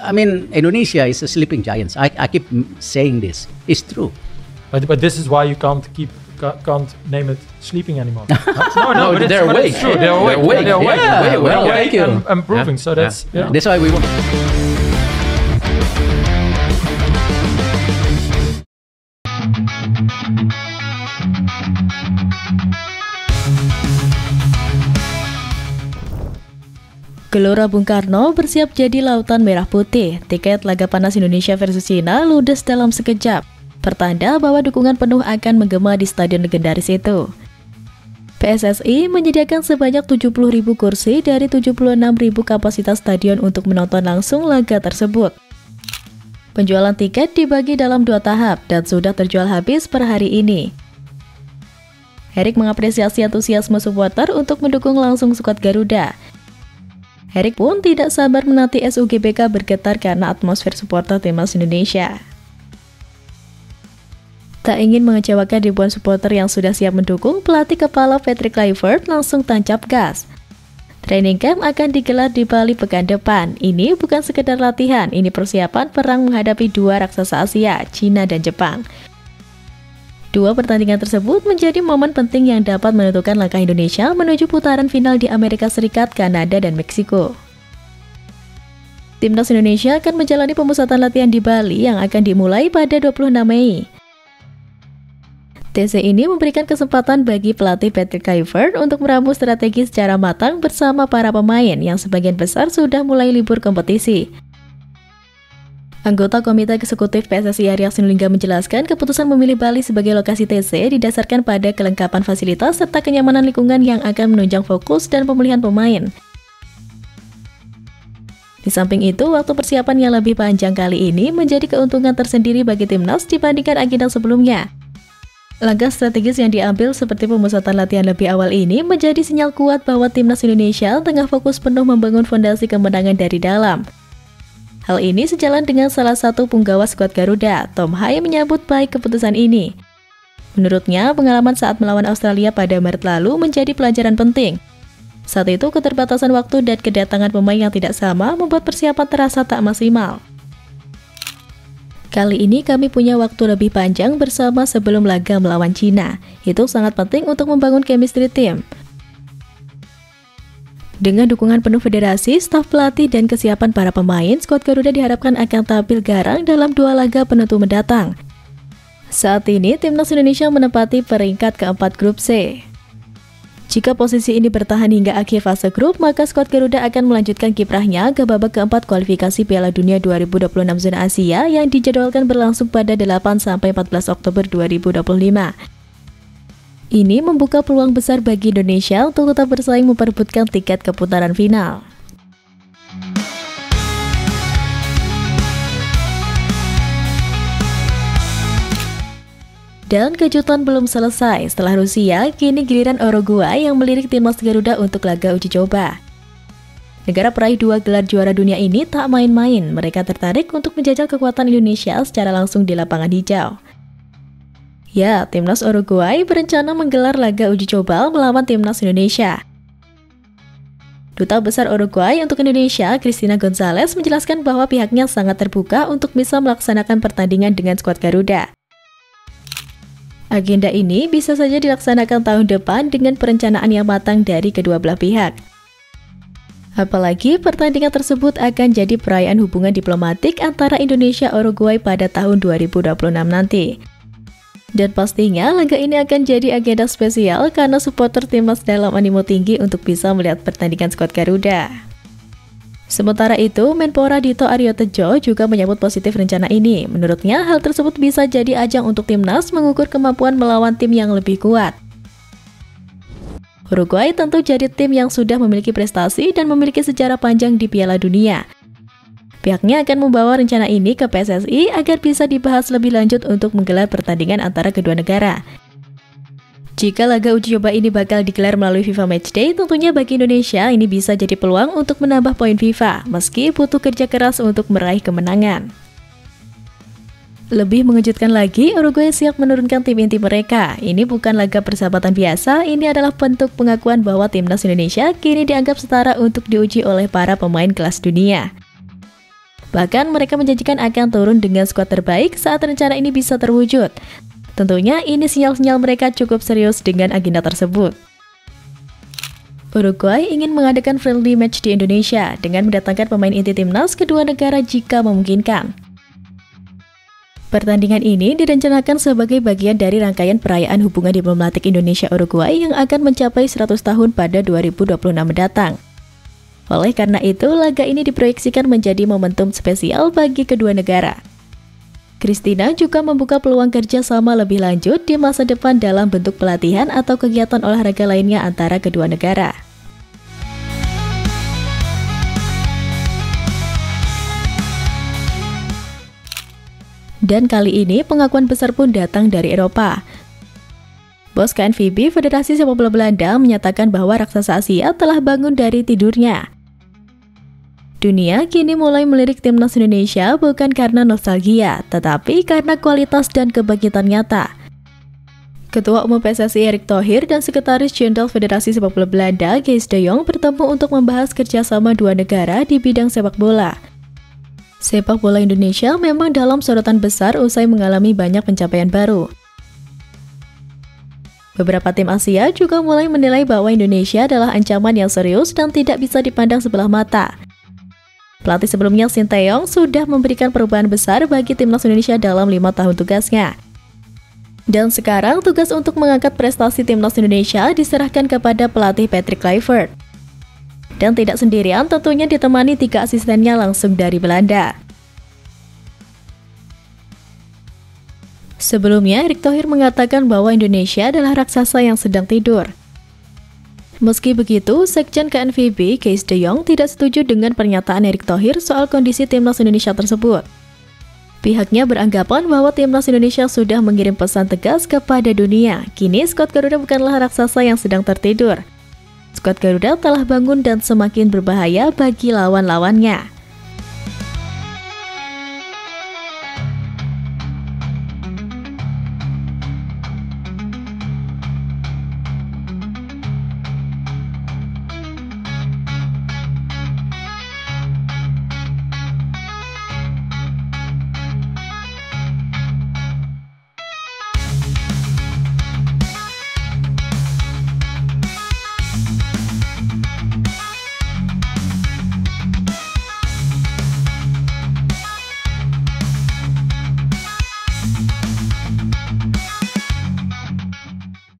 I mean, Indonesia is a sleeping giant. I keep saying this. It's true. But this is why you can't name it sleeping anymore. No, they're awake. It's true. They're awake. They're awake. Yeah, Well, awake thank you. and improving. So that's That's why we want. Gelora Bung Karno bersiap jadi lautan merah putih. Tiket laga panas Indonesia versus Cina ludes dalam sekejap. Pertanda bahwa dukungan penuh akan menggema di stadion legendaris itu. PSSI menyediakan sebanyak 70.000 kursi dari 76.000 kapasitas stadion untuk menonton langsung laga tersebut. Penjualan tiket dibagi dalam 2 tahap dan sudah terjual habis per hari ini. Erik mengapresiasi antusiasme supporter untuk mendukung langsung skuad Garuda. Erik pun tidak sabar menanti SUGBK bergetar karena atmosfer supporter timnas Indonesia. Tak ingin mengecewakan ribuan supporter yang sudah siap mendukung, pelatih kepala Patrick Kluivert langsung tancap gas. Training camp akan digelar di Bali pekan depan. Ini bukan sekedar latihan, ini persiapan perang menghadapi 2 raksasa Asia, China dan Jepang. 2 pertandingan tersebut menjadi momen penting yang dapat menentukan langkah Indonesia menuju putaran final di Amerika Serikat, Kanada, dan Meksiko. Timnas Indonesia akan menjalani pemusatan latihan di Bali yang akan dimulai pada 26 Mei. TC ini memberikan kesempatan bagi pelatih Patrick Kluivert untuk meramu strategi secara matang bersama para pemain yang sebagian besar sudah mulai libur kompetisi. Anggota Komite Eksekutif PSSI Arya Sinulinga menjelaskan keputusan memilih Bali sebagai lokasi TC didasarkan pada kelengkapan fasilitas serta kenyamanan lingkungan yang akan menunjang fokus dan pemulihan pemain. Di samping itu, waktu persiapan yang lebih panjang kali ini menjadi keuntungan tersendiri bagi timnas dibandingkan agenda sebelumnya. Langkah strategis yang diambil seperti pemusatan latihan lebih awal ini menjadi sinyal kuat bahwa timnas Indonesia tengah fokus penuh membangun fondasi kemenangan dari dalam. Hal ini sejalan dengan salah satu punggawa skuad Garuda, Tom Hai, menyambut baik keputusan ini. Menurutnya, pengalaman saat melawan Australia pada Maret lalu menjadi pelajaran penting. Saat itu, keterbatasan waktu dan kedatangan pemain yang tidak sama membuat persiapan terasa tak maksimal. Kali ini kami punya waktu lebih panjang bersama sebelum laga melawan Cina. Itu sangat penting untuk membangun chemistry tim. Dengan dukungan penuh federasi, staf pelatih, dan kesiapan para pemain, skuad Garuda diharapkan akan tampil garang dalam 2 laga penentu mendatang. Saat ini, timnas Indonesia menempati peringkat keempat grup C. Jika posisi ini bertahan hingga akhir fase grup, maka skuad Garuda akan melanjutkan kiprahnya ke babak keempat kualifikasi Piala Dunia 2026 zona Asia yang dijadwalkan berlangsung pada 8-14 Oktober 2025. Ini membuka peluang besar bagi Indonesia untuk tetap bersaing memperebutkan tiket ke putaran final. Dan kejutan belum selesai. Setelah Rusia, kini giliran Uruguay yang melirik timnas Garuda untuk laga uji coba. Negara peraih 2 gelar juara dunia ini tak main-main. Mereka tertarik untuk menjajal kekuatan Indonesia secara langsung di lapangan hijau. Ya, timnas Uruguay berencana menggelar laga uji coba melawan timnas Indonesia. Duta Besar Uruguay untuk Indonesia, Cristina Gonzalez, menjelaskan bahwa pihaknya sangat terbuka untuk bisa melaksanakan pertandingan dengan skuad Garuda. Agenda ini bisa saja dilaksanakan tahun depan dengan perencanaan yang matang dari kedua belah pihak. Apalagi pertandingan tersebut akan jadi perayaan hubungan diplomatik antara Indonesia dan Uruguay pada tahun 2026 nanti. Dan pastinya laga ini akan jadi agenda spesial karena supporter timnas dalam animo tinggi untuk bisa melihat pertandingan skuad Garuda. Sementara itu, Menpora Dito Aryo Tejo juga menyambut positif rencana ini. Menurutnya, hal tersebut bisa jadi ajang untuk timnas mengukur kemampuan melawan tim yang lebih kuat. Uruguay tentu jadi tim yang sudah memiliki prestasi dan memiliki sejarah panjang di Piala Dunia. Pihaknya akan membawa rencana ini ke PSSI agar bisa dibahas lebih lanjut untuk menggelar pertandingan antara kedua negara. Jika laga uji coba ini bakal digelar melalui FIFA Matchday, tentunya bagi Indonesia ini bisa jadi peluang untuk menambah poin FIFA, meski butuh kerja keras untuk meraih kemenangan. Lebih mengejutkan lagi, Uruguay siap menurunkan tim inti mereka. Ini bukan laga persahabatan biasa, ini adalah bentuk pengakuan bahwa timnas Indonesia kini dianggap setara untuk diuji oleh para pemain kelas dunia. Bahkan mereka menjanjikan akan turun dengan skuad terbaik saat rencana ini bisa terwujud. Tentunya ini sinyal-sinyal mereka cukup serius dengan agenda tersebut. Uruguay ingin mengadakan friendly match di Indonesia dengan mendatangkan pemain inti timnas kedua negara jika memungkinkan. Pertandingan ini direncanakan sebagai bagian dari rangkaian perayaan hubungan diplomatik Indonesia-Uruguay yang akan mencapai 100 tahun pada 2026 mendatang. Oleh karena itu, laga ini diproyeksikan menjadi momentum spesial bagi kedua negara. Christina juga membuka peluang kerjasama lebih lanjut di masa depan dalam bentuk pelatihan atau kegiatan olahraga lainnya antara kedua negara. Dan kali ini pengakuan besar pun datang dari Eropa. Bos KNVB Federasi Sepak Bola Belanda menyatakan bahwa raksasa Asia telah bangun dari tidurnya. Dunia kini mulai melirik timnas Indonesia bukan karena nostalgia, tetapi karena kualitas dan kebangkitan nyata. Ketua Umum PSSI Erick Thohir dan Sekretaris Jenderal Federasi Sepak Bola Belanda Kees de Jong bertemu untuk membahas kerjasama dua negara di bidang sepak bola. Sepak bola Indonesia memang dalam sorotan besar usai mengalami banyak pencapaian baru. Beberapa tim Asia juga mulai menilai bahwa Indonesia adalah ancaman yang serius dan tidak bisa dipandang sebelah mata. Pelatih sebelumnya Shin Tae-yong sudah memberikan perubahan besar bagi timnas Indonesia dalam 5 tahun tugasnya. Dan sekarang tugas untuk mengangkat prestasi timnas Indonesia diserahkan kepada pelatih Patrick Kluivert. Dan tidak sendirian, tentunya ditemani 3 asistennya langsung dari Belanda. Sebelumnya, Erick Thohir mengatakan bahwa Indonesia adalah raksasa yang sedang tidur. Meski begitu, Sekjen KNVB Kees de Jong tidak setuju dengan pernyataan Erick Thohir soal kondisi timnas Indonesia tersebut. Pihaknya beranggapan bahwa timnas Indonesia sudah mengirim pesan tegas kepada dunia. Kini skuad Garuda bukanlah raksasa yang sedang tertidur. Skuad Garuda telah bangun dan semakin berbahaya bagi lawan-lawannya.